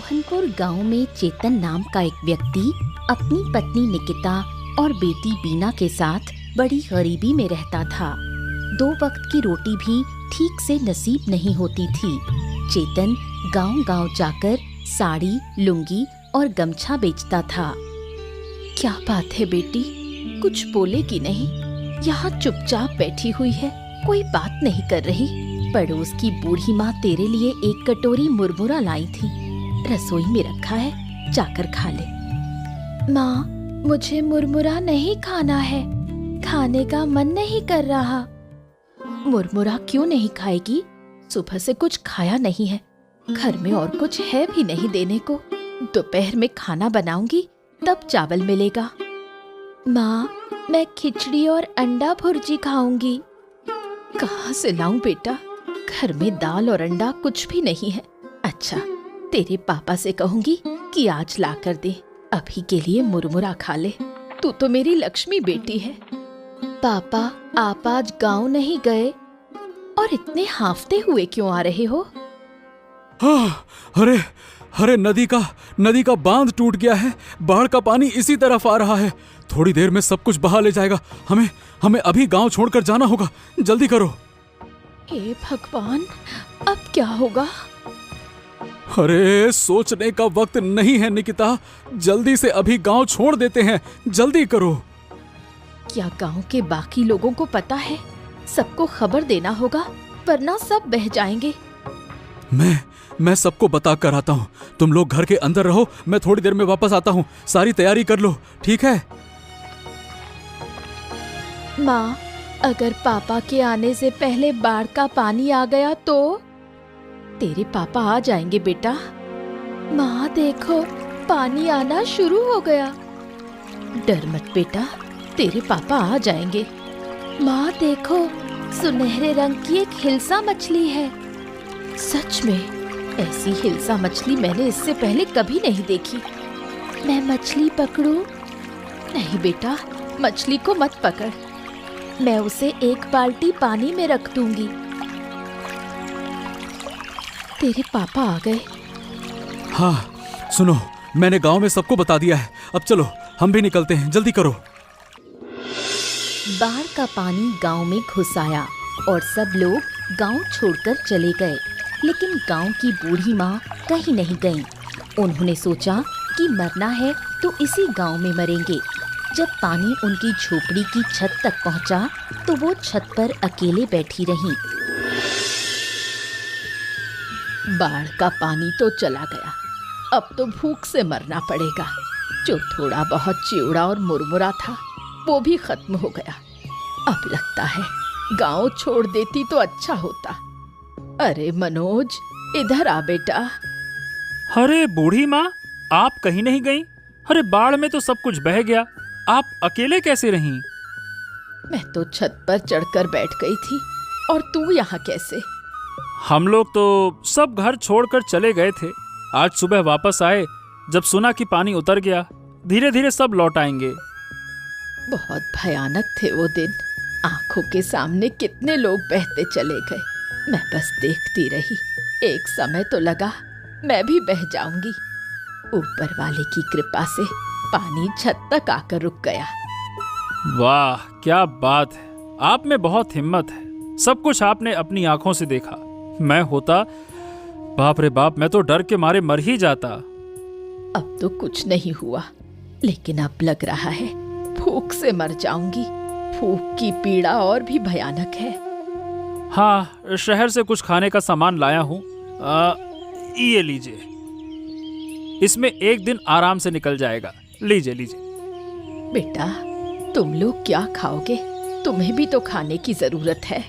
मोहनपुर गांव में चेतन नाम का एक व्यक्ति अपनी पत्नी निकिता और बेटी बीना के साथ बड़ी गरीबी में रहता था। 2 वक्त की रोटी भी ठीक से नसीब नहीं होती थी। चेतन गांव-गांव जाकर साड़ी, लुंगी और गमछा बेचता था। क्या बात है बेटी, कुछ बोलेगी नहीं? यहाँ चुपचाप बैठी हुई है, कोई बात नहीं कर रही। पड़ोस की बूढ़ी माँ तेरे लिए एक कटोरी मुरमुरा लाई थी, रसोई में रखा है, जाकर खा ले। माँ, मुझे मुरमुरा नहीं खाना है, खाने का मन नहीं कर रहा। मुरमुरा क्यों नहीं खाएगी? सुबह से कुछ खाया नहीं है, घर में और कुछ है भी नहीं देने को। दोपहर में खाना बनाऊंगी तब चावल मिलेगा। माँ, मैं खिचड़ी और अंडा भुर्जी खाऊंगी। कहाँ से लाऊं बेटा, घर में दाल और अंडा कुछ भी नहीं है। अच्छा, तेरे पापा से कहूंगी कि आज ला कर दे, अभी के लिए मुरमुरा खा ले। तू तो मेरी लक्ष्मी बेटी है। पापा, आप आज गांव नहीं गए और इतने हांफते हुए क्यों आ रहे हो? हाँ, अरे नदी का बांध टूट गया है, बाढ़ का पानी इसी तरफ आ रहा है। थोड़ी देर में सब कुछ बहा ले जाएगा। हमें अभी गांव छोड़कर जाना होगा, जल्दी करो। हे भगवान, अब क्या होगा? अरे सोचने का वक्त नहीं है निकिता, जल्दी से अभी गांव छोड़ देते हैं, जल्दी करो। क्या गांव के बाकी लोगों को पता है? सबको खबर देना होगा, वरना सब बह जाएंगे। मैं सबको बता कर आता हूँ। तुम लोग घर के अंदर रहो, मैं थोड़ी देर में वापस आता हूँ। सारी तैयारी कर लो, ठीक है? माँ, अगर पापा के आने से पहले बाढ़ का पानी आ गया तो? तेरे पापा आ जाएंगे बेटा। माँ देखो, पानी आना शुरू हो गया। डर मत बेटा, तेरे पापा आ जाएंगे। माँ देखो, सुनहरे रंग की एक हिल्सा मछली है। सच में? ऐसी हिल्सा मछली मैंने इससे पहले कभी नहीं देखी। मैं मछली पकड़ूं? नहीं बेटा, मछली को मत पकड़, मैं उसे एक बाल्टी पानी में रख दूंगी। तेरे पापा आ गए। हाँ सुनो, मैंने गांव में सबको बता दिया है। अब चलो, हम भी निकलते हैं, जल्दी करो। बाढ़ का पानी गांव में घुस आया और सब लोग गांव छोड़कर चले गए। लेकिन गांव की बूढ़ी माँ कहीं नहीं गईं। उन्होंने सोचा कि मरना है तो इसी गांव में मरेंगे। जब पानी उनकी झोपड़ी की छत तक पहुंचा तो वो छत पर अकेले बैठी रहीं। बाढ़ का पानी तो चला गया, अब तो भूख से मरना पड़ेगा। जो थोड़ा बहुत चिवड़ा और मुरमुरा था वो भी खत्म हो गया। अब लगता है गांव छोड़ देती तो अच्छा होता। अरे मनोज, इधर आ बेटा। अरे बूढ़ी माँ, आप कहीं नहीं गईं? अरे बाढ़ में तो सब कुछ बह गया, आप अकेले कैसे रहीं? मैं तो छत पर चढ़कर बैठ गई थी, और तू यहाँ कैसे? हम लोग तो सब घर छोड़कर चले गए थे। आज सुबह वापस आए, जब सुना कि पानी उतर गया। धीरे धीरे सब लौट आएंगे। बहुत भयानक थे वो दिन। आंखों के सामने कितने लोग बहते चले गए। मैं बस देखती रही। एक समय तो लगा मैं भी बह जाऊंगी। ऊपर वाले की कृपा से पानी छत तक आकर रुक गया। वाह, क्या बात है, आप में बहुत हिम्मत है। सब कुछ आपने अपनी आंखों से देखा। मैं होता, बाप रे बाप, मैं तो डर के मारे मर ही जाता। अब तो कुछ नहीं हुआ, लेकिन अब लग रहा है भूख से मर जाऊंगी। भूख की पीड़ा और भी भयानक है। हाँ, शहर से कुछ खाने का सामान लाया हूँ, ये लीजिए। इसमें एक दिन आराम से निकल जाएगा। लीजिए लीजिए। बेटा, तुम लोग क्या खाओगे? तुम्हें भी तो खाने की जरूरत है।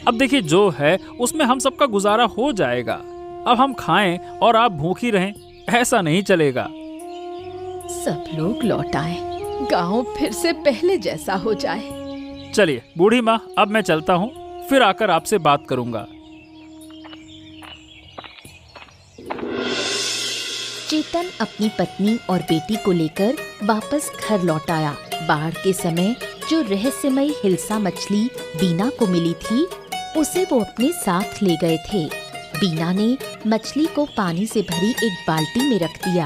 अब देखिए, जो है उसमें हम सबका गुजारा हो जाएगा। अब हम खाएं और आप भूखी रहें, ऐसा नहीं चलेगा। सब लोग लौट आए, गांव फिर से पहले जैसा हो जाए। चलिए बूढ़ी माँ, अब मैं चलता हूँ, फिर आकर आपसे बात करूंगा। चेतन अपनी पत्नी और बेटी को लेकर वापस घर लौट आया। बाढ़ के समय जो रहस्यमयी हिल्सा मछली बीना को मिली थी, उसे वो अपने साथ ले गए थे। बीना ने मछली को पानी से भरी एक बाल्टी में रख दिया।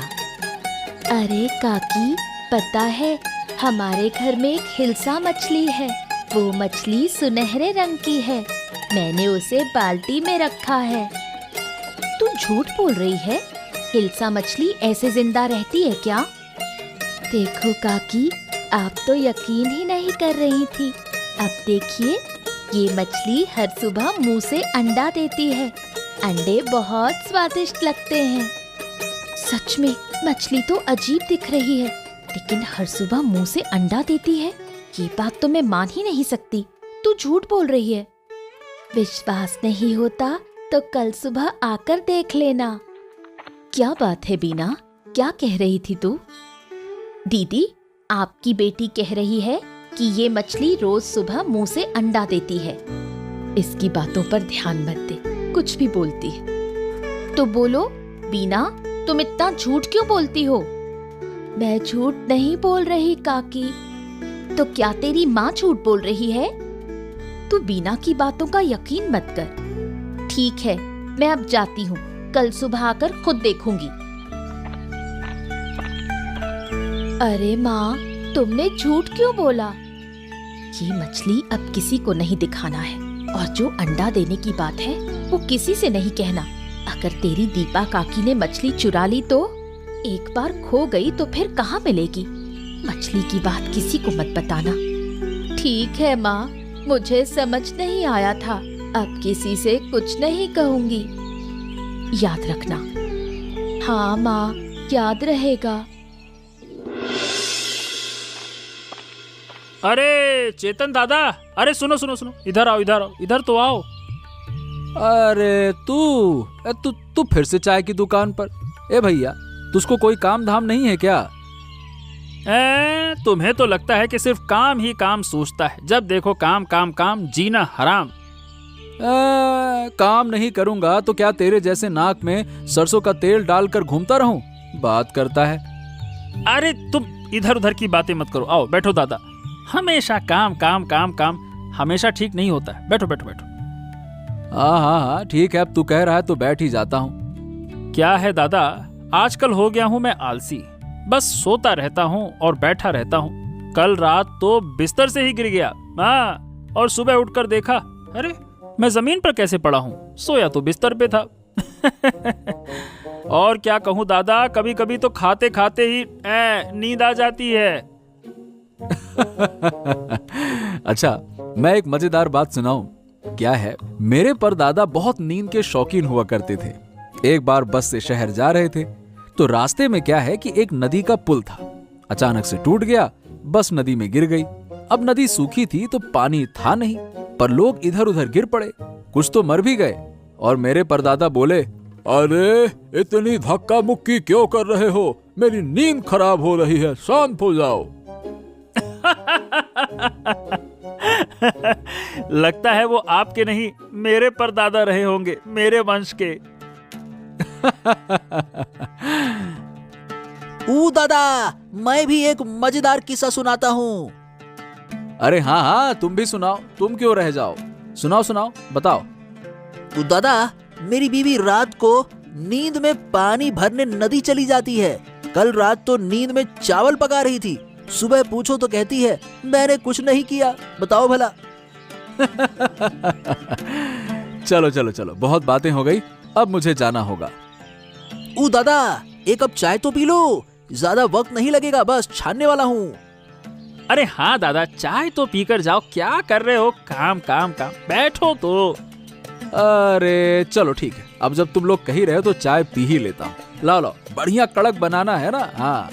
अरे काकी, पता है हमारे घर में एक हिल्सा मछली है। वो मछली सुनहरे रंग की है। मैंने उसे बाल्टी में रखा है। तू झूठ बोल रही है? हिल्सा मछली ऐसे जिंदा रहती है क्या? देखो काकी, आप तो यकीन ही नहीं कर रही थी। अब देखिए, ये मछली हर सुबह मुंह से अंडा देती है। अंडे बहुत स्वादिष्ट लगते हैं। सच में मछली तो अजीब दिख रही है, लेकिन हर सुबह मुंह से अंडा देती है। ये बात तो मैं मान ही नहीं सकती। तू झूठ बोल रही है। विश्वास नहीं होता तो कल सुबह आकर देख लेना। क्या बात है बीना, क्या कह रही थी तू? दीदी, आपकी बेटी कह रही है कि ये मछली रोज सुबह मुंह से अंडा देती है। इसकी बातों पर ध्यान मत दे, कुछ भी बोलती है। तो बोलो बीना, तुम इतना झूठ क्यों बोलती हो? मैं झूठ नहीं बोल रही काकी। तो क्या तेरी माँ झूठ बोल रही है? तू बीना की बातों का यकीन मत कर। ठीक है, मैं अब जाती हूँ। कल सुबह आकर खुद देखूंगी। अरे माँ, तुमने झूठ क्यों बोला? ये मछली अब किसी को नहीं दिखाना है, और जो अंडा देने की बात है वो किसी से नहीं कहना। अगर तेरी दीपा काकी ने मछली चुरा ली तो? एक बार खो गई तो फिर कहाँ मिलेगी? मछली की बात किसी को मत बताना। ठीक है माँ, मुझे समझ नहीं आया था। अब किसी से कुछ नहीं कहूंगी। याद रखना। हाँ माँ, याद रहेगा। अरे चेतन दादा, अरे सुनो सुनो सुनो, इधर आओ इधर आओ, इधर तो आओ। अरे तू फिर से चाय की दुकान पर? ए भैया, तुझको कोई काम धाम नहीं है क्या? तुम्हें तो लगता है कि सिर्फ काम ही काम सोचता है। जब देखो काम काम काम, जीना हराम। काम नहीं करूंगा तो क्या तेरे जैसे नाक में सरसों का तेल डालकर घूमता रहूं? बात करता है। अरे तुम इधर उधर की बातें मत करो, आओ बैठो दादा। हमेशा काम काम काम काम हमेशा ठीक नहीं होता है। बैठो बैठो बैठो। हाँ, ठीक है, अब तू कह रहा है तो बैठ ही जाता हूँ। क्या है दादा, आजकल हो गया हूँ मैं आलसी। बस सोता रहता हूँ और बैठा रहता हूँ। कल रात तो बिस्तर से ही गिर गया। हाँ, और सुबह उठकर देखा, अरे मैं जमीन पर कैसे पड़ा हूँ? सोया तो बिस्तर पे था। और क्या कहूँ दादा, कभी कभी तो खाते खाते ही नींद आ जाती है। अच्छा, मैं एक मजेदार बात सुनाऊं? क्या है, मेरे परदादा बहुत नींद के शौकीन हुआ करते थे। एक बार बस से शहर जा रहे थे तो रास्ते में क्या है कि एक नदी का पुल था। अचानक से टूट गया, बस नदी में गिर गई। अब नदी सूखी थी तो पानी था नहीं, पर लोग इधर उधर गिर पड़े, कुछ तो मर भी गए। और मेरे परदादा बोले, अरे इतनी धक्का मुक्की क्यों कर रहे हो? मेरी नींद खराब हो रही है, शांत हो जाओ। लगता है वो आपके नहीं, मेरे परदादा रहे होंगे, मेरे वंश के। दादा, मैं भी एक मजेदार किस्सा सुनाता हूँ। अरे हाँ, तुम भी सुनाओ, तुम क्यों रह जाओ? सुनाओ सुनाओ, बताओ। दादा, मेरी बीवी रात को नींद में पानी भरने नदी चली जाती है। कल रात तो नींद में चावल पका रही थी। सुबह पूछो तो कहती है मैंने कुछ नहीं किया। बताओ भला। चलो चलो चलो, बहुत बातें हो गई, अब मुझे जाना होगा। दादा, एक कप चाय तो पी लो, ज्यादा वक्त नहीं लगेगा, बस छानने वाला हूँ। अरे हाँ दादा, चाय तो पीकर जाओ, क्या कर रहे हो? काम काम काम, बैठो तो। अरे चलो ठीक है, अब जब तुम लोग कही रहे हो तो चाय पी ही लेता हूँ। लाओ लाओ, बढ़िया कड़क बनाना है ना। हाँ।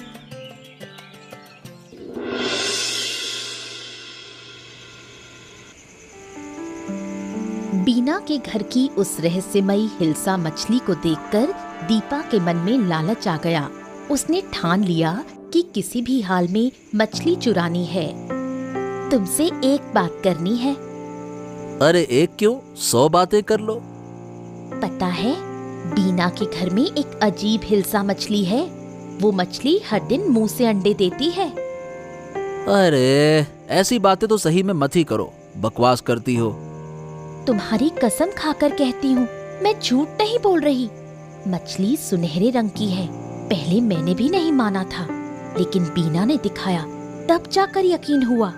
बीना के घर की उस रहस्यमयी हिल्सा मछली को देखकर दीपा के मन में लालच आ गया। उसने ठान लिया कि किसी भी हाल में मछली चुरानी है। तुमसे एक बात करनी है। अरे एक क्यों, 100 बातें कर लो। पता है, बीना के घर में एक अजीब हिल्सा मछली है। वो मछली हर दिन मुंह से अंडे देती है। अरे ऐसी बातें तो सही में मत ही करो, बकवास करती हो। तुम्हारी कसम खाकर कहती हूँ, मैं झूठ नहीं बोल रही। मछली सुनहरे रंग की है। पहले मैंने भी नहीं माना था, लेकिन बीना ने दिखाया, तब जाकर यकीन हुआ।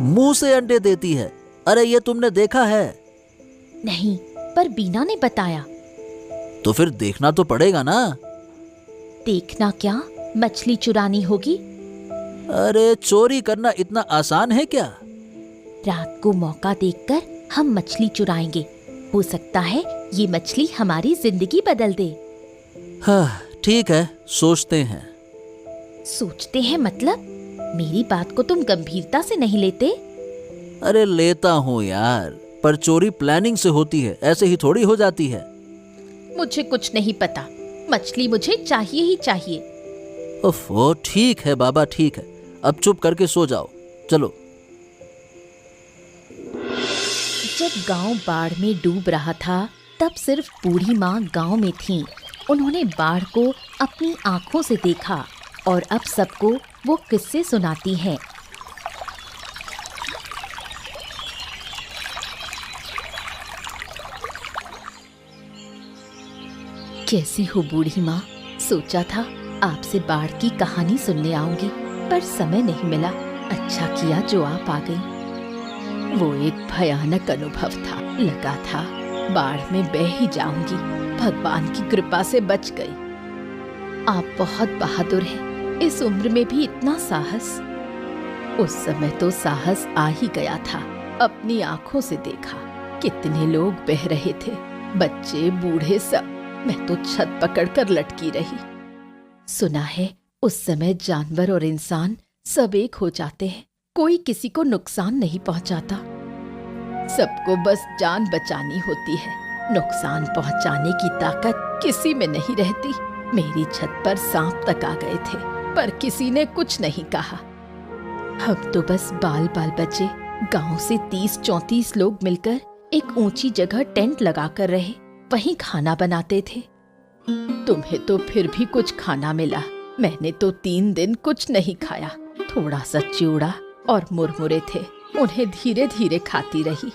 मुंह से अंडे देती है। अरे ये तुमने देखा है? नहीं, पर बीना ने बताया। तो फिर देखना तो पड़ेगा ना। देखना क्या, मछली चुरानी होगी। अरे चोरी करना इतना आसान है क्या? रात को मौका देखकर हम मछली चुराएंगे। हो सकता है ये मछली हमारी जिंदगी बदल दे। हाँ ठीक है, सोचते हैं। सोचते हैं मतलब? मेरी बात को तुम गंभीरता से नहीं लेते? अरे लेता हूँ यार, पर चोरी प्लानिंग से होती है, ऐसे ही थोड़ी हो जाती है। मुझे कुछ नहीं पता, मछली मुझे चाहिए ही चाहिए। ओफो, ठीक है बाबा, ठीक है, अब चुप करके सो जाओ। चलो। जब गांव बाढ़ में डूब रहा था, तब सिर्फ बूढ़ी माँ गांव में थीं। उन्होंने बाढ़ को अपनी आंखों से देखा और अब सबको वो किस्से सुनाती हैं। कैसी हो बूढ़ी माँ? सोचा था आपसे बाढ़ की कहानी सुनने आऊंगी, पर समय नहीं मिला। अच्छा किया जो आप आ गई। वो एक भयानक अनुभव था। लगा था बाढ़ में बह ही जाऊंगी, भगवान की कृपा से बच गई। आप बहुत बहादुर हैं, इस उम्र में भी इतना साहस। उस समय तो साहस आ ही गया था। अपनी आंखों से देखा कितने लोग बह रहे थे, बच्चे बूढ़े सब। मैं तो छत पकड़कर लटकी रही। सुना है उस समय जानवर और इंसान सब एक हो जाते हैं, कोई किसी को नुकसान नहीं पहुंचाता। सबको बस जान बचानी होती है, नुकसान पहुंचाने की ताकत किसी में नहीं रहती। मेरी छत पर सांप तक आ गए थे, पर किसी ने कुछ नहीं कहा। हम तो बस बाल बाल बचे। गांव से 30-34 लोग मिलकर एक ऊंची जगह टेंट लगाकर रहे, वहीं खाना बनाते थे। तुम्हें तो फिर भी कुछ खाना मिला, मैंने तो 3 दिन कुछ नहीं खाया। थोड़ा सा चिवड़ा और मुरमुरे थे, उन्हें धीरे धीरे खाती रही।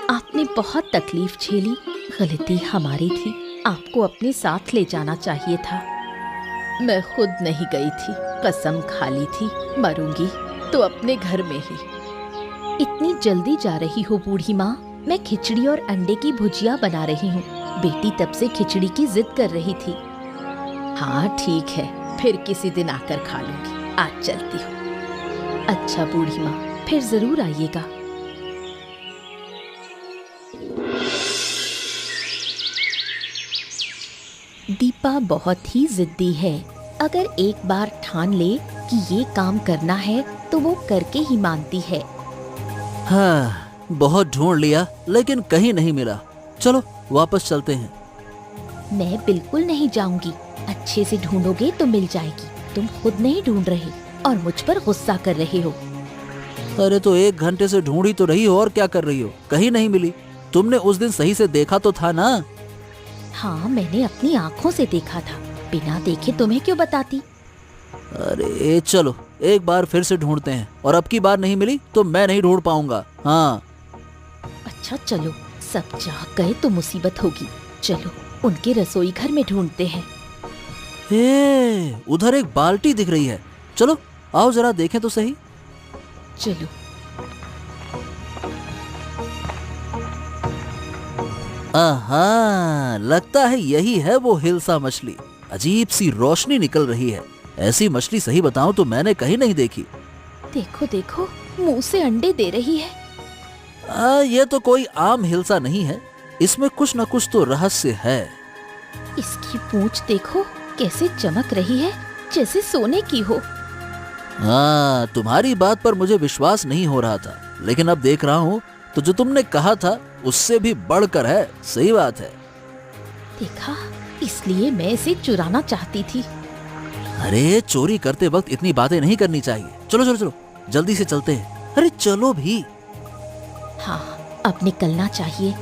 आपने बहुत तकलीफ झेली, गलती हमारी थी। आपको अपने साथ ले जाना चाहिए था। मैं खुद नहीं गई थी, कसम खा ली थी, मरूंगी तो अपने घर में ही। इतनी जल्दी जा रही हो बूढ़ी माँ? मैं खिचड़ी और अंडे की भुजिया बना रही हूँ। बेटी तब से खिचड़ी की जिद कर रही थी। हाँ ठीक है, फिर किसी दिन आकर खा लूंगी, आज चलती हूँ। अच्छा बूढ़ी माँ, फिर जरूर आइएगा। दीपा बहुत ही जिद्दी है। अगर एक बार ठान ले कि ये काम करना है तो वो करके ही मानती है। हाँ, बहुत ढूंढ लिया लेकिन कहीं नहीं मिला। चलो वापस चलते हैं। मैं बिल्कुल नहीं जाऊंगी। अच्छे से ढूंढोगे तो मिल जाएगी। तुम खुद नहीं ढूंढ रहे और मुझ पर गुस्सा कर रहे हो। अरे तो 1 घंटे से ढूंढी तो रही हो, और क्या कर रही हो? कहीं नहीं मिली। तुमने उस दिन सही से देखा तो था ना? हाँ, मैंने अपनी आँखों से देखा था। बिना देखे तुम्हें क्यों बताती? अरे चलो एक बार फिर से ढूंढते हैं, और अब की बार नहीं मिली तो मैं नहीं ढूंढ पाऊंगा। हाँ अच्छा चलो, सब जाग गए तो मुसीबत होगी। चलो उनके रसोई घर में ढूंढते हैं। उधर एक बाल्टी दिख रही है, चलो आओ जरा देखें तो सही। चलो। आहा, लगता है यही है वो हिल्सा मछली। अजीब सी रोशनी निकल रही है। ऐसी मछली सही बताऊं तो मैंने कहीं नहीं देखी। देखो देखो, मुंह से अंडे दे रही है। ये तो कोई आम हिल्सा नहीं है, इसमें कुछ न कुछ तो रहस्य है। इसकी पूंछ देखो कैसे चमक रही है, जैसे सोने की हो। हाँ, तुम्हारी बात पर मुझे विश्वास नहीं हो रहा था, लेकिन अब देख रहा हूँ तो जो तुमने कहा था उससे भी बढ़कर है। सही बात है। देखा, इसलिए मैं इसे चुराना चाहती थी। अरे चोरी करते वक्त इतनी बातें नहीं करनी चाहिए। चलो चलो चलो, जल्दी से चलते हैं। अरे चलो भी। हाँ, अब निकलना चाहिए।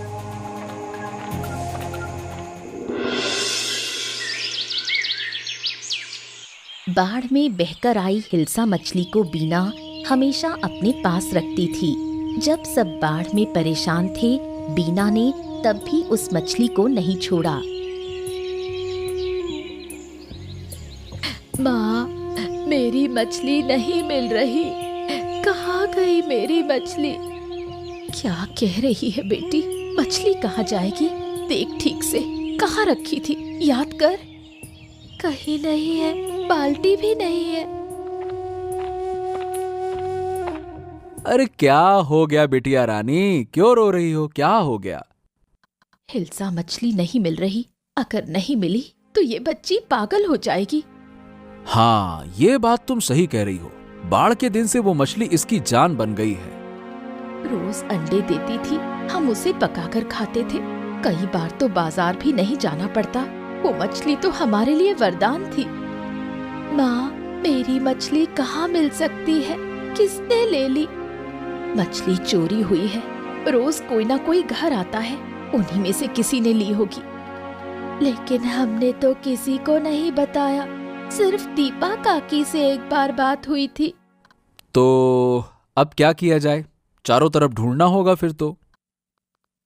बाढ़ में बहकर आई हिल्सा मछली को बीना हमेशा अपने पास रखती थी। जब सब बाढ़ में परेशान थे, बीना ने तब भी उस मछली को नहीं छोड़ा। माँ, मेरी मछली नहीं मिल रही। कहाँ गई मेरी मछली? क्या कह रही है बेटी? मछली कहाँ जाएगी? देख ठीक से, कहाँ रखी थी? याद कर। कहीं नहीं है, बाल्टी भी नहीं है। अरे क्या हो गया बिटिया रानी, क्यों रो रही हो? क्या हो गया? हिल्सा मछली नहीं मिल रही। अगर नहीं मिली तो ये बच्ची पागल हो जाएगी। हाँ, ये बात तुम सही कह रही हो। बाढ़ के दिन से वो मछली इसकी जान बन गई है। रोज अंडे देती थी, हम उसे पकाकर खाते थे। कई बार तो बाजार भी नहीं जाना पड़ता। वो मछली तो हमारे लिए वरदान थी। माँ, मेरी मछली कहाँ मिल सकती है? किसने ले ली? मछली चोरी हुई है। रोज कोई ना कोई घर आता है, उन्हीं में से किसी ने ली होगी। लेकिन हमने तो किसी को नहीं बताया। सिर्फ दीपा काकी से एक बार बात हुई थी। तो अब क्या किया जाए? चारों तरफ ढूंढना होगा फिर तो।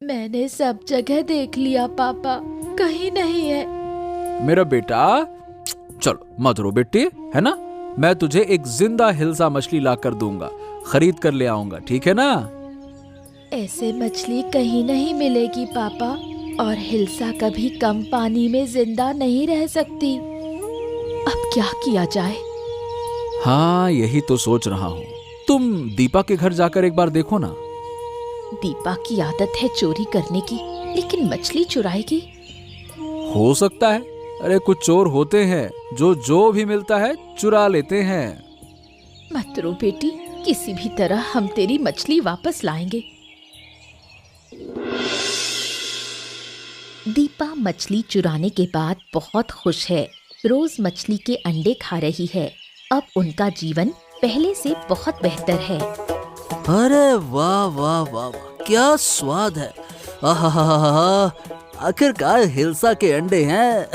मैंने सब जगह देख लिया पापा, कहीं नहीं है। मेरा बेटा, चलो मत रो बेटी, है ना? मैं तुझे एक जिंदा हिल्सा मछली ला कर दूंगा, खरीद कर ले आऊंगा, ठीक है ना? ऐसे मछली कहीं नहीं मिलेगी पापा, और हिल्सा कभी कम पानी में जिंदा नहीं रह सकती। अब क्या किया जाए? हाँ, यही तो सोच रहा हूँ। तुम दीपा के घर जाकर एक बार देखो ना। दीपा की आदत है चोरी करने की, लेकिन मछली चुराएगी? हो सकता है। अरे कुछ चोर होते हैं जो भी मिलता है चुरा लेते हैं। मत रो बेटी, किसी भी तरह हम तेरी मछली वापस लाएंगे। दीपा मछली चुराने के बाद बहुत खुश है। रोज मछली के अंडे खा रही है। अब उनका जीवन पहले से बहुत बेहतर है। अरे वाह वाह वाह वाह, क्या स्वाद है। आहा, आखिरकार हिल्सा के अंडे हैं।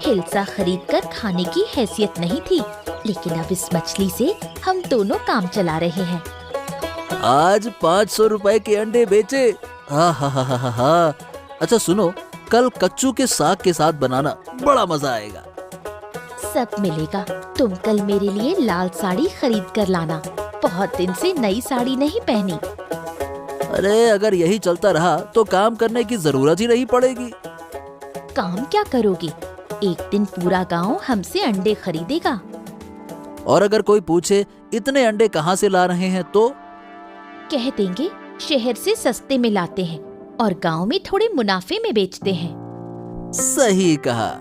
हिल्सा खरीदकर खाने की हैसियत नहीं थी, लेकिन अब इस मछली से हम दोनों काम चला रहे हैं। आज 500 रुपए के अंडे बेचे। हा। अच्छा सुनो, कल कच्चू के साग के साथ बनाना, बड़ा मजा आएगा। सब मिलेगा। तुम कल मेरे लिए लाल साड़ी खरीद कर लाना। बहुत दिन से नई साड़ी नहीं पहनी। अरे अगर यही चलता रहा तो काम करने की जरूरत ही नहीं पड़ेगी। काम क्या करोगे? एक दिन पूरा गांव हमसे अंडे खरीदेगा। और अगर कोई पूछे इतने अंडे कहाँ से ला रहे हैं तो कह देंगे शहर से सस्ते में लाते हैं और गांव में थोड़े मुनाफे में बेचते हैं। सही कहा।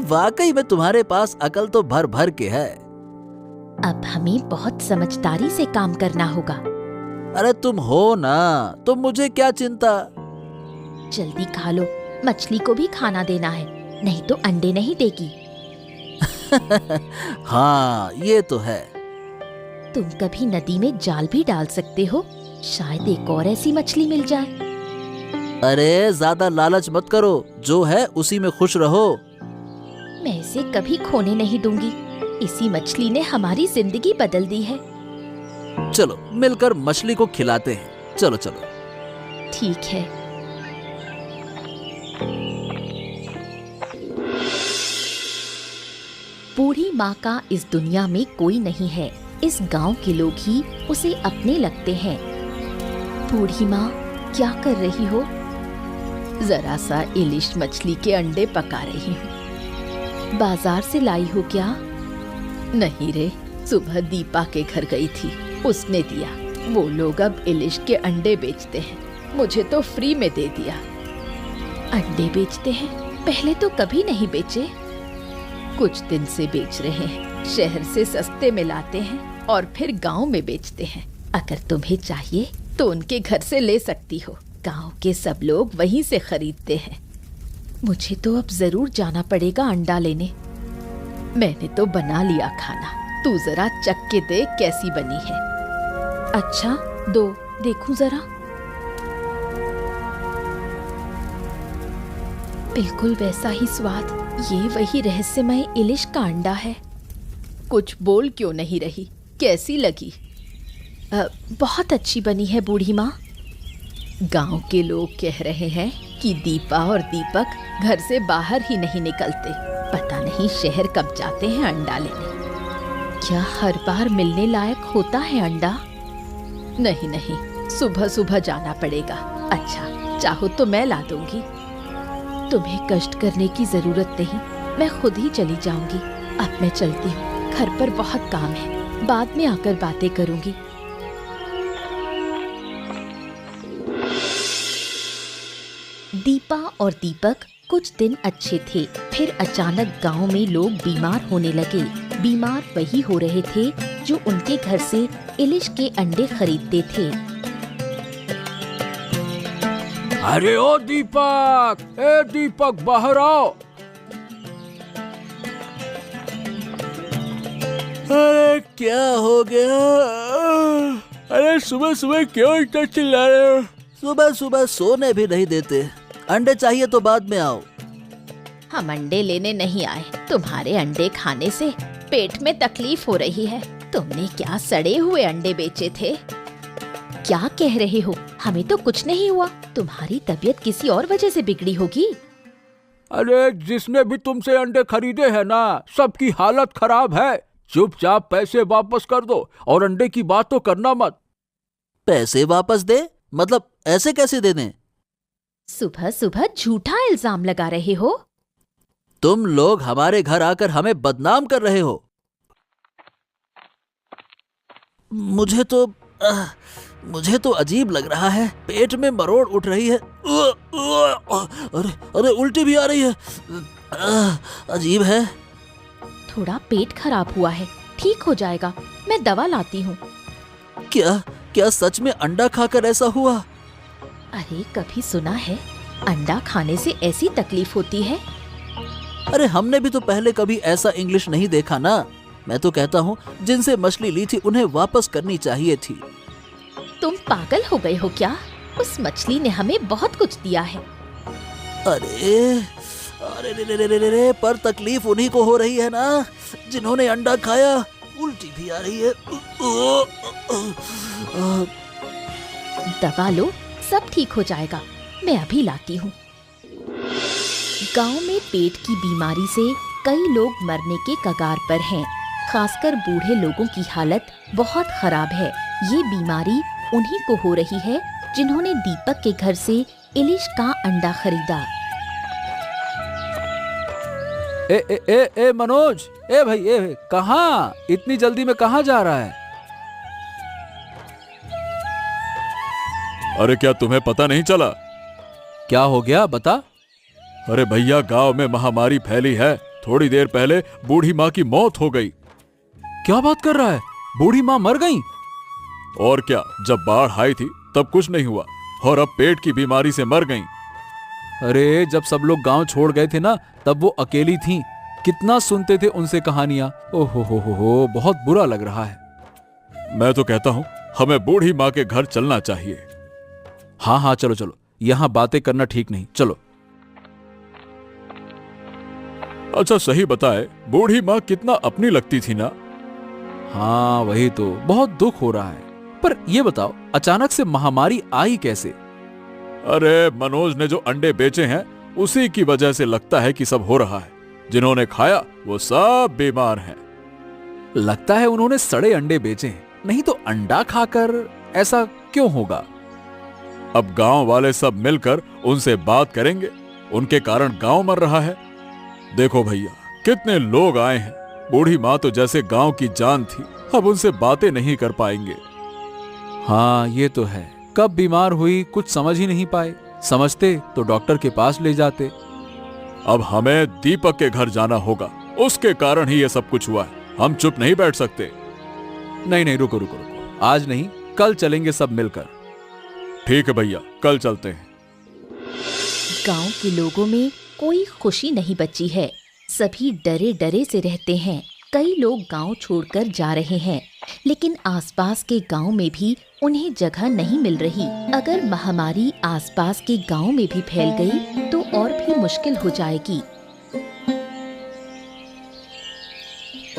वाकई में तुम्हारे पास अकल तो भर भर के है। अब हमें बहुत समझदारी से काम करना होगा। अरे तुम हो ना, तो मुझे क्या चिंता। जल्दी खा लो, मछली को भी खाना देना है, नहीं तो अंडे नहीं देगी। हाँ ये तो है। तुम कभी नदी में जाल भी डाल सकते हो, शायद एक और ऐसी मछली मिल जाए। अरे ज्यादा लालच मत करो, जो है उसी में खुश रहो। मैं इसे कभी खोने नहीं दूंगी। इसी मछली ने हमारी जिंदगी बदल दी है। चलो मिलकर मछली को खिलाते हैं। चलो चलो। ठीक है। बूढ़ी माँ का इस दुनिया में कोई नहीं है। इस गांव के लोग ही उसे अपने लगते हैं। बूढ़ी माँ, क्या कर रही हो? जरा सा इलिश मछली के अंडे पका रही हूँ। बाजार से लाई हो क्या? नहीं रे, सुबह दीपा के घर गई थी, उसने दिया। वो लोग अब इलिश के अंडे बेचते हैं, मुझे तो फ्री में दे दिया। अंडे बेचते हैं? पहले तो कभी नहीं बेचे। कुछ दिन से बेच रहे हैं। शहर से सस्ते में लाते हैं और फिर गांव में बेचते हैं। अगर तुम्हें चाहिए तो उनके घर से ले सकती हो। गांव के सब लोग वहीं से खरीदते हैं। मुझे तो अब जरूर जाना पड़ेगा अंडा लेने। मैंने तो बना लिया खाना, तू जरा चख के देख कैसी बनी है। अच्छा दो, देखूं जरा। बिल्कुल वैसा ही स्वाद। ये वही रहस्यमय इलिश का अंडा है। कुछ बोल क्यों नहीं रही? कैसी लगी? बहुत अच्छी बनी है बूढ़ी माँ। गांव के लोग कह रहे हैं कि दीपा और दीपक घर से बाहर ही नहीं निकलते। पता नहीं शहर कब जाते हैं अंडा लेने। क्या हर बार मिलने लायक होता है अंडा? नहीं नहीं, सुबह सुबह जाना पड़ेगा। अच्छा, चाहो तो मैं ला दूंगी। तुम्हें कष्ट करने की जरूरत नहीं, मैं खुद ही चली जाऊंगी। अब मैं चलती हूँ, घर पर बहुत काम है, बाद में आकर बातें करूंगी। दीपा और दीपक कुछ दिन अच्छे थे, फिर अचानक गांव में लोग बीमार होने लगे। बीमार वही हो रहे थे जो उनके घर से इलिश के अंडे खरीदते थे। अरे ओ दीपक, ए दीपक बाहर आओ। अरे क्या हो गया? अरे सुबह सुबह क्यों इतना चिल्ला रहे हो? सुबह सुबह सोने भी नहीं देते। अंडे चाहिए तो बाद में आओ। हम अंडे लेने नहीं आए, तुम्हारे अंडे खाने से पेट में तकलीफ हो रही है। तुमने क्या सड़े हुए अंडे बेचे थे? क्या कह रहे हो? हमें तो कुछ नहीं हुआ, तुम्हारी तबीयत किसी और वजह से बिगड़ी होगी। अरे जिसने भी तुमसे अंडे खरीदे हैं ना, सबकी हालत खराब है। चुपचाप पैसे वापस कर दो और अंडे की बात तो करना मत। पैसे वापस दे? मतलब ऐसे कैसे दे दें? सुबह सुबह झूठा इल्जाम लगा रहे हो। तुम लोग हमारे घर आकर हमें बदनाम कर रहे हो। मुझे तो अजीब लग रहा है। पेट में मरोड़ उठ रही है। अरे अरे उल्टी भी आ रही है। अजीब है। थोड़ा पेट खराब हुआ है, ठीक हो जाएगा। मैं दवा लाती हूँ। क्या सच में अंडा खाकर ऐसा हुआ? अरे कभी सुना है अंडा खाने से ऐसी तकलीफ होती है? अरे हमने भी तो पहले कभी ऐसा इंग्लिश नहीं देखा ना। मैं तो कहता हूँ जिनसे मछली ली थी उन्हें वापस करनी चाहिए थी। तुम पागल हो गए हो क्या? उस मछली ने हमें बहुत कुछ दिया है। अरे अरे रे रे रे रे रे, पर तकलीफ उन्हीं को हो रही है ना जिन्होंने अंडा खाया। उल्टी भी आ रही है। दवा लो, सब ठीक हो जाएगा। मैं अभी लाती हूँ। गांव में पेट की बीमारी से कई लोग मरने के कगार पर हैं। खासकर बूढ़े लोगों की हालत बहुत खराब है। ये बीमारी उन्हीं को हो रही है जिन्होंने दीपक के घर से इलिश का अंडा खरीदा। ए मनोज, ए भाई, कहाँ? इतनी जल्दी में कहाँ जा रहा है? अरे क्या तुम्हें पता नहीं चला? क्या हो गया बता? अरे भैया, गांव में महामारी फैली है। थोड़ी देर पहले बूढ़ी माँ की मौत हो गई। क्या बात कर रहा है? बूढ़ी माँ मर गई? और क्या, जब बाढ़ आई थी तब कुछ नहीं हुआ और अब पेट की बीमारी से मर गई। अरे जब सब लोग गांव छोड़ गए थे ना, तब वो अकेली थीं। कितना सुनते थे उनसे कहानियां। ओहो हो, बहुत बुरा लग रहा है। मैं तो कहता हूं हमें बूढ़ी माँ के घर चलना चाहिए। हाँ चलो चलो, यहां बातें करना ठीक नहीं, चलो। अच्छा सही बताए, बूढ़ी माँ कितना अपनी लगती थी ना। हाँ वही तो, बहुत दुख हो रहा है। पर ये बताओ, अचानक से महामारी आई कैसे? अरे मनोज ने जो अंडे बेचे हैं उसी की वजह से लगता है कि सब हो रहा है। जिन्होंने खाया वो सब बीमार हैं। लगता है उन्होंने सड़े अंडे बेचे हैं, नहीं तो अंडा खाकर ऐसा क्यों होगा? अब गांव वाले सब मिलकर उनसे बात करेंगे, उनके कारण गांव मर रहा है। देखो भैया, कितने लोग आए हैं। बूढ़ी माँ तो जैसे गांव की जान थी, अब उनसे बातें नहीं कर पाएंगे। हाँ ये तो है, कब बीमार हुई कुछ समझ ही नहीं पाए। समझते तो डॉक्टर के पास ले जाते। अब हमें दीपक के घर जाना होगा, उसके कारण ही ये सब कुछ हुआ है। हम चुप नहीं बैठ सकते। नहीं, रुको, आज नहीं कल चलेंगे सब मिलकर। ठीक है भैया, कल चलते हैं। गांव के लोगों में कोई खुशी नहीं बची है। सभी डरे डरे से रहते हैं। कई लोग गांव छोड़कर जा रहे हैं, लेकिन आसपास के गांव में भी उन्हें जगह नहीं मिल रही। अगर महामारी आसपास के गांव में भी फैल गई तो और भी मुश्किल हो जाएगी।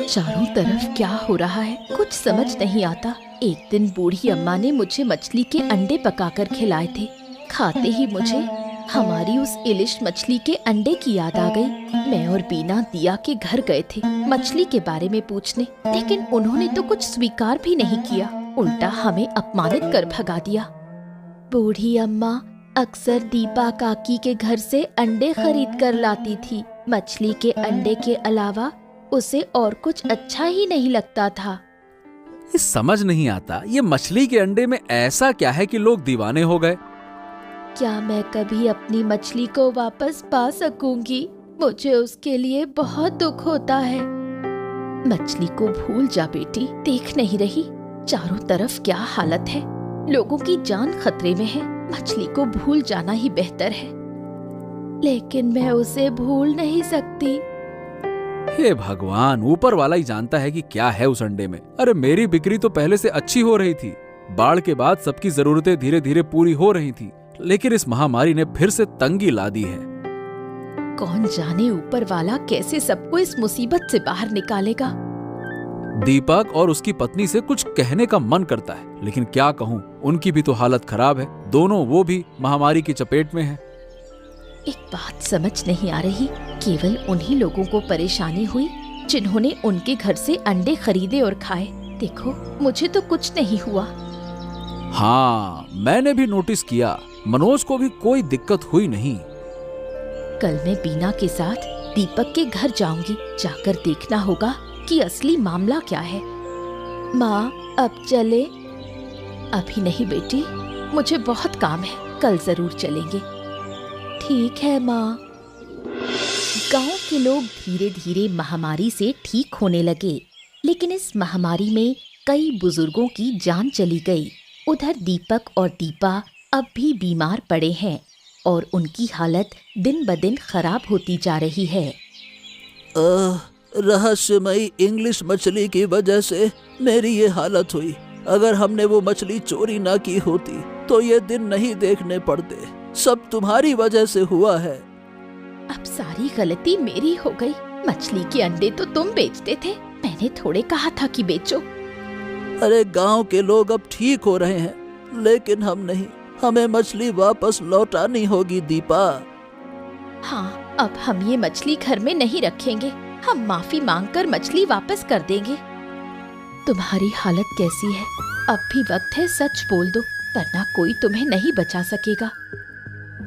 चारों तरफ क्या हो रहा है कुछ समझ नहीं आता। एक दिन बूढ़ी अम्मा ने मुझे मछली के अंडे पकाकर खिलाए थे। खाते ही मुझे हमारी उस इलिश मछली के अंडे की याद आ गई। मैं और बीना दिया के घर गए थे मछली के बारे में पूछने, लेकिन उन्होंने तो कुछ स्वीकार भी नहीं किया, उल्टा हमें अपमानित कर भगा दिया। बूढ़ी अम्मा अक्सर दीपा काकी के घर से अंडे खरीद कर लाती थी। मछली के अंडे के अलावा उसे और कुछ अच्छा ही नहीं लगता था। ये समझ नहीं आता, ये मछली के अंडे में ऐसा क्या है कि लोग दीवाने हो गए? क्या मैं कभी अपनी मछली को वापस पा सकूंगी? मुझे उसके लिए बहुत दुख होता है। मछली को भूल जा बेटी, देख नहीं रही चारों तरफ क्या हालत है, लोगों की जान खतरे में है। मछली को भूल जाना ही बेहतर है। लेकिन मैं उसे भूल नहीं सकती। हे भगवान, ऊपर वाला ही जानता है कि क्या है उस अंडे में। अरे मेरी बिक्री तो पहले से अच्छी हो रही थी, बाढ़ के बाद सबकी जरूरतें धीरे धीरे पूरी हो रही थी, लेकिन इस महामारी ने फिर से तंगी ला दी है। कौन जाने ऊपर वाला कैसे सबको इस मुसीबत से बाहर निकालेगा। दीपक और उसकी पत्नी से कुछ कहने का मन करता है, लेकिन क्या कहूँ, उनकी भी तो हालत खराब है। दोनों वो भी महामारी की चपेट में हैं। एक बात समझ नहीं आ रही, केवल उन्हीं लोगों को परेशानी हुई जिन्होंने उनके घर से अंडे खरीदे और खाए। देखो मुझे तो कुछ नहीं हुआ। हाँ, मैंने भी नोटिस किया, मनोज को भी कोई दिक्कत हुई नहीं। कल मैं बीना के साथ दीपक के घर जाऊंगी, जाकर देखना होगा कि असली मामला क्या है। माँ अब चले? अभी नहीं बेटी, मुझे बहुत काम है, कल जरूर चलेंगे। ठीक है माँ। गांव के लोग धीरे धीरे महामारी से ठीक होने लगे, लेकिन इस महामारी में कई बुजुर्गों की जान चली गई। उधर दीपक और दीपा अब भी बीमार पड़े हैं और उनकी हालत दिन ब दिन खराब होती जा रही है। रहस्यमयी इंग्लिश मछली की वजह से मेरी ये हालत हुई। अगर हमने वो मछली चोरी ना की होती तो ये दिन नहीं देखने पड़ते। सब तुम्हारी वजह से हुआ है। अब सारी गलती मेरी हो गई। मछली के अंडे तो तुम बेचते थे, मैंने थोड़े कहा था कि बेचो। अरे गांव के लोग अब ठीक हो रहे हैं, लेकिन हम नहीं। हमें मछली वापस लौटानी होगी दीपा। हाँ, अब हम ये मछली घर में नहीं रखेंगे, हम माफी मांगकर मछली वापस कर देंगे। तुम्हारी हालत कैसी है? अब भी वक्त है, सच बोल दो, वरना कोई तुम्हें नहीं बचा सकेगा।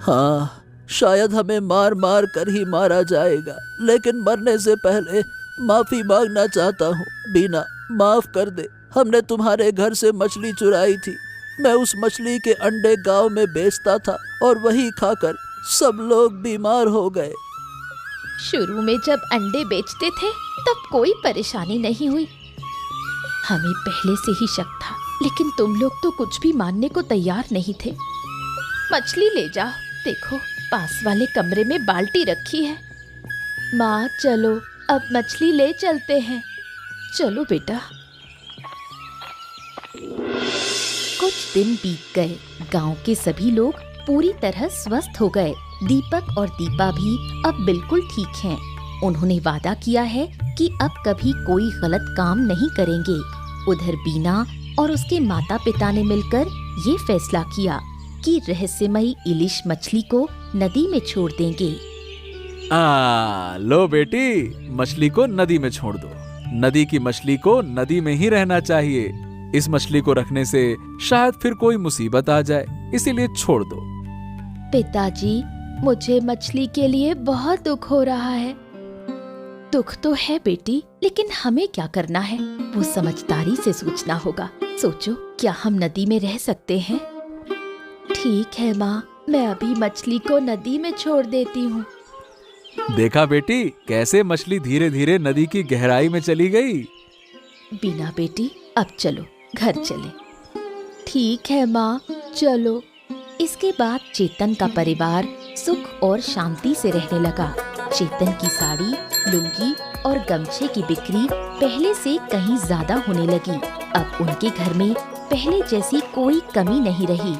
हाँ, शायद हमें मार मार कर ही मारा जाएगा, लेकिन मरने से पहले माफी मांगना चाहता हूँ। बीना, माफ कर दे, हमने तुम्हारे घर से मछली चुराई थी। मैं उस मछली के अंडे गांव में बेचता था और वही खाकर सब लोग बीमार हो गए। शुरू में जब अंडे बेचते थे तब कोई परेशानी नहीं हुई, हमें पहले से ही शक था, लेकिन तुम लोग तो कुछ भी मानने को तैयार नहीं थे। मछली ले जाओ, देखो पास वाले कमरे में बाल्टी रखी है। माँ चलो, अब मछली ले चलते हैं। चलो बेटा। कुछ दिन बीत गए, गांव के सभी लोग पूरी तरह स्वस्थ हो गए। दीपक और दीपा भी अब बिल्कुल ठीक हैं। उन्होंने वादा किया है कि अब कभी कोई गलत काम नहीं करेंगे। उधर बीना और उसके माता पिता ने मिलकर ये फैसला किया कि रहस्यमयी इलिश मछली को नदी में छोड़ देंगे। लो बेटी, मछली को नदी में छोड़ दो। नदी की मछली को नदी में ही रहना चाहिए। इस मछली को रखने से शायद फिर कोई मुसीबत आ जाए, इसीलिए छोड़ दो। पिताजी, मुझे मछली के लिए बहुत दुख हो रहा है। दुख तो है बेटी, लेकिन हमें क्या करना है, वो समझदारी से सोचना होगा। सोचो, क्या हम नदी में रह सकते हैं? ठीक है माँ, मैं अभी मछली को नदी में छोड़ देती हूँ। देखा बेटी, कैसे मछली धीरे धीरे नदी की गहराई में चली गई। बीना बेटी, अब चलो घर चले। ठीक है माँ, चलो। इसके बाद चेतन का परिवार सुख और शांति से रहने लगा। चेतन की साड़ी, लुंगी और गमछे की बिक्री पहले से कहीं ज्यादा होने लगी। अब उनके घर में पहले जैसी कोई कमी नहीं रही।